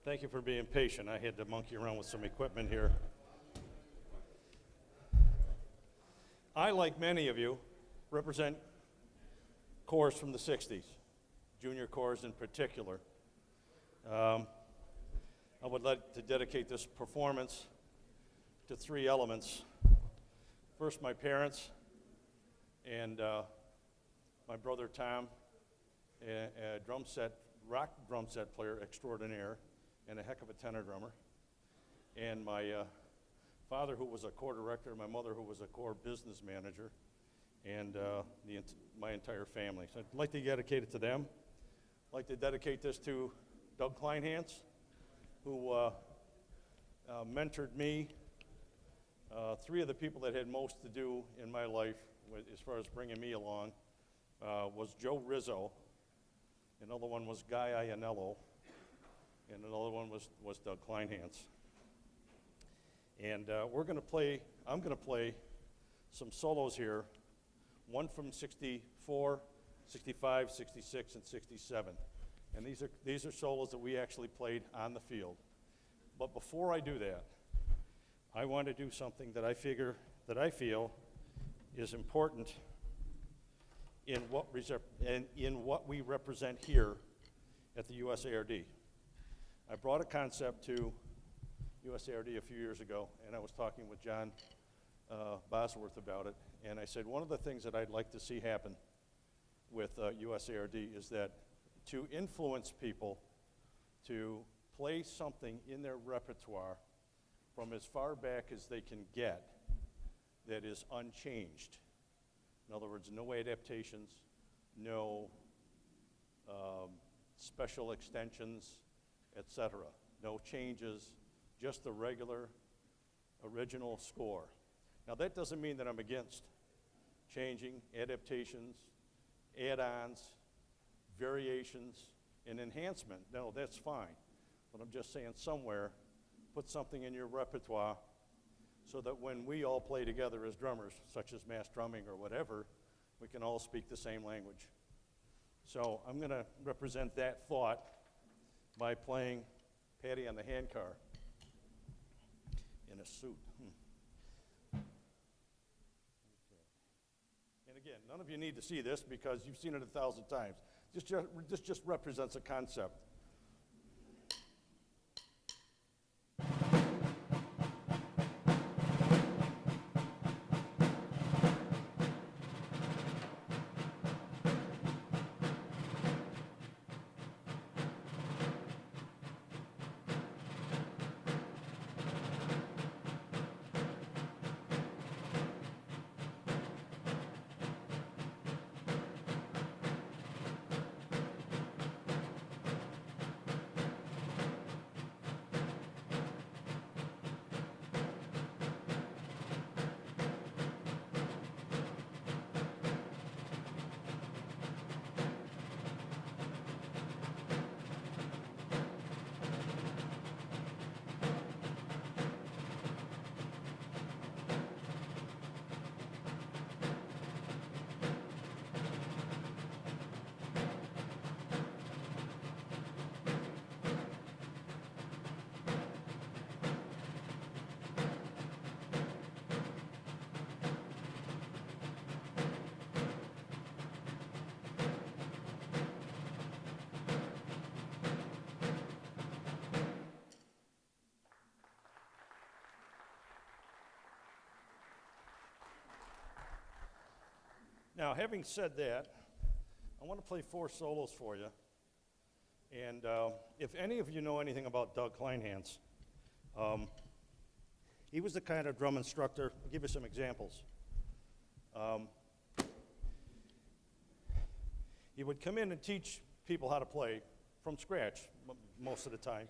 Thank you for being patient. I had to monkey around with some equipment here. I, like many of you, represent corps from the 60s, junior corps in particular. I would like to dedicate this performance to three elements. First, my parents and my brother Tom, a rock drum set player extraordinaire, and a heck of a tenor drummer, and my father, who was a corps director, my mother, who was a corps business manager, and my entire family. So I'd like to dedicate it to them. I'd like to dedicate this to Doug Kleinhans, who mentored me. Three of the people that had most to do in my life, as far as bringing me along, was Joe Rizzo. Another one was Guy Iannello, and another one was Doug Kleinhans. And I'm going to play some solos here, one from 64, 65, 66, and 67. And these are solos that we actually played on the field. But before I do that, I want to do something that I feel is important in what we represent here at the USARD. I brought a concept to USARD a few years ago, and I was talking with John Bosworth about it, and I said one of the things that I'd like to see happen with USARD is that to influence people to play something in their repertoire from as far back as they can get that is unchanged. In other words, no adaptations, no special extensions, etc. No changes, just the regular original score. Now that doesn't mean that I'm against changing, adaptations, add-ons, variations, and enhancement. No, that's fine. But I'm just saying somewhere, put something in your repertoire so that when we all play together as drummers, such as mass drumming or whatever, we can all speak the same language. So I'm going to represent that thought by playing Patty on the Handcar in a suit. Okay. And again, none of you need to see this because you've seen it 1,000 times. This just represents a concept. Now, having said that, I want to play 4 solos for you. And if any of you know anything about Doug Kleinhans, he was the kind of drum instructor. I'll give you some examples. He would come in and teach people how to play from scratch most of the time.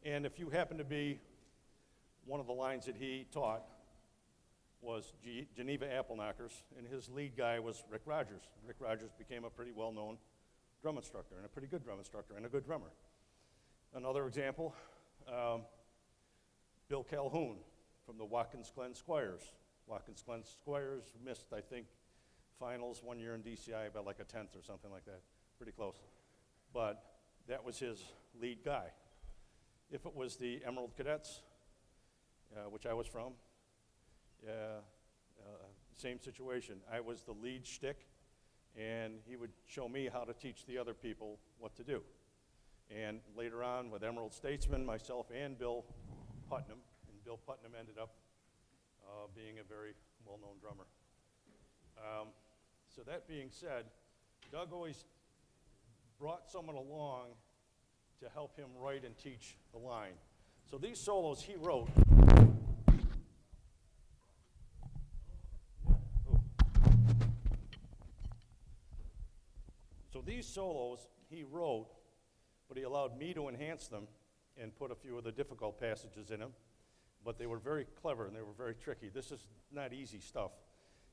And if you happen to be one of the lines that he taught, was Geneva Apple Knockers, and his lead guy was Rick Rogers. Rick Rogers became a pretty well-known drum instructor, and a pretty good drum instructor, and a good drummer. Another example, Bill Calhoun from the Watkins Glen Squires. Watkins Glen Squires missed, I think, finals one year in DCI by like a 10th or something like that, pretty close. But that was his lead guy. If it was the Emerald Cadets, which I was from, same situation. I was the lead shtick, and he would show me how to teach the other people what to do. And later on with Emerald Statesman, myself and Bill Putnam, and Bill Putnam ended up being a very well-known drummer. So that being said, Doug always brought someone along to help him write and teach the line. So these solos he wrote. So these solos he wrote, but he allowed me to enhance them and put a few of the difficult passages in them. But they were very clever and they were very tricky. This is not easy stuff.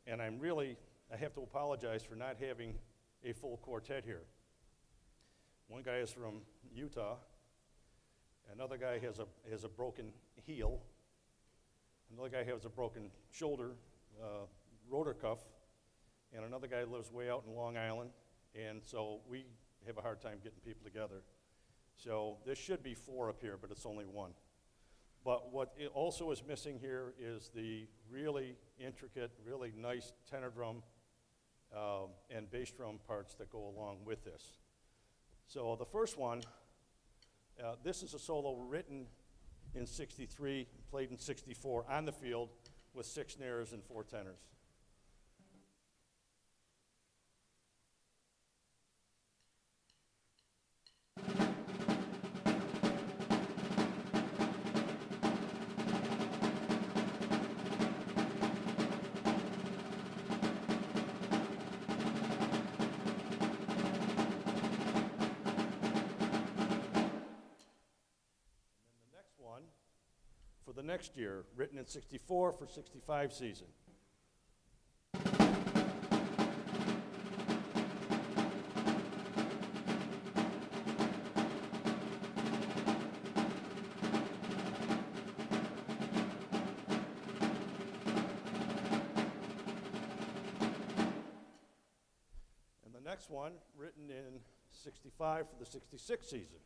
And I have to apologize for not having a full quartet here. One guy is from Utah. Another guy has a broken heel. Another guy has a broken shoulder, rotor cuff. And another guy lives way out in Long Island. And so we have a hard time getting people together. So this should be 4 up here, but it's only 1. But what it also is missing here is the really intricate, really nice tenor drum and bass drum parts that go along with this. So the first one, this is a solo written in '63, played in '64 on the field with 6 snares and 4 tenors. For the next year, written in '64 for '65 season. And the next one, written in '65 for the '66 season.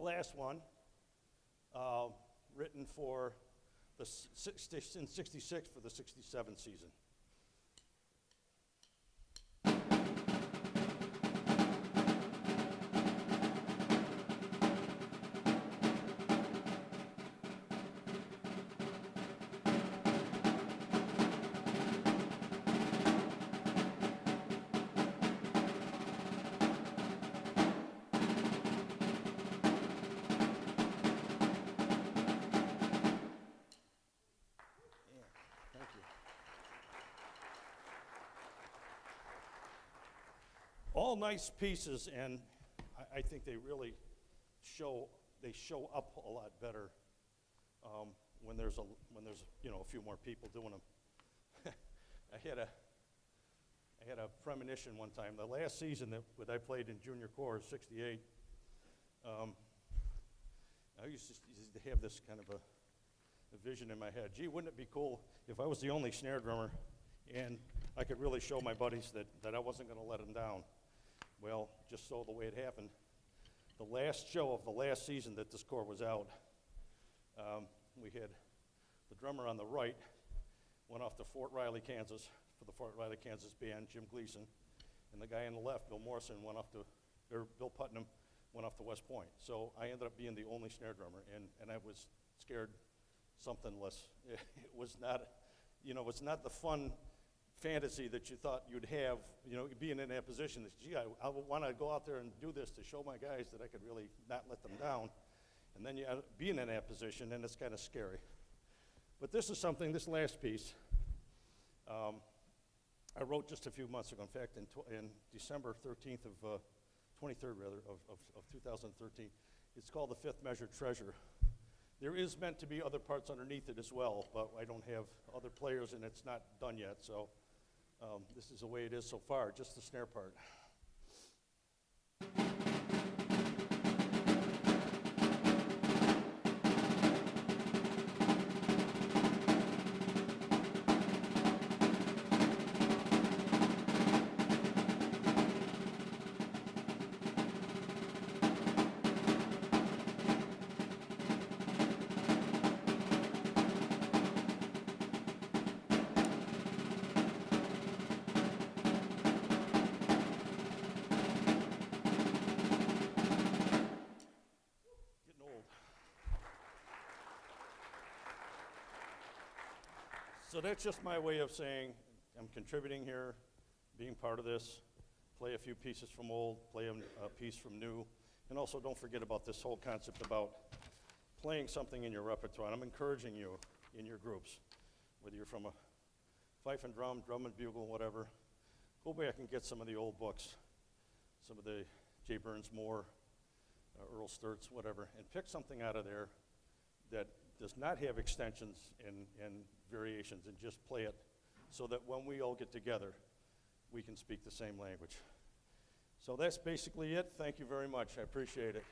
Last one, written for the in '66 for the '67 season. All nice pieces, and I think they really show up a lot better when there's a few more people doing them. I had a premonition one time. The last season that I played in junior corps, '68, I used to have this kind of a vision in my head. Gee, wouldn't it be cool if I was the only snare drummer and I could really show my buddies that I wasn't going to let them down? Well, just so the way it happened, the last show of the last season that this corps was out, we had the drummer on the right went off to Fort Riley, Kansas for the Fort Riley, Kansas band, Jim Gleason, and the guy on the left, Bill Putnam, went off to West Point. So I ended up being the only snare drummer, and I was scared something less. It was not, it's not the fun fantasy that you thought you'd have, being in that position. That, gee, I want to go out there and do this to show my guys that I could really not let them down. And then you being in that position, and it's kind of scary. But this is something, this last piece, I wrote just a few months ago. In fact, in December 13th of, 23rd rather, of 2013. It's called the Fifth Measure Treasure. There is meant to be other parts underneath it as well, but I don't have other players and it's not done yet, so this is the way it is so far, just the snare part. So that's just my way of saying I'm contributing here, being part of this, play a few pieces from old, play a piece from new, and also don't forget about this whole concept about playing something in your repertoire. And I'm encouraging you in your groups, whether you're from a fife and drum, drum and bugle, whatever, go back and get some of the old books, some of the J. Burns Moore, Earl Sturtz, whatever, and pick something out of there that does not have extensions and variations, and just play it so that when we all get together, we can speak the same language. So that's basically it. Thank you very much. I appreciate it.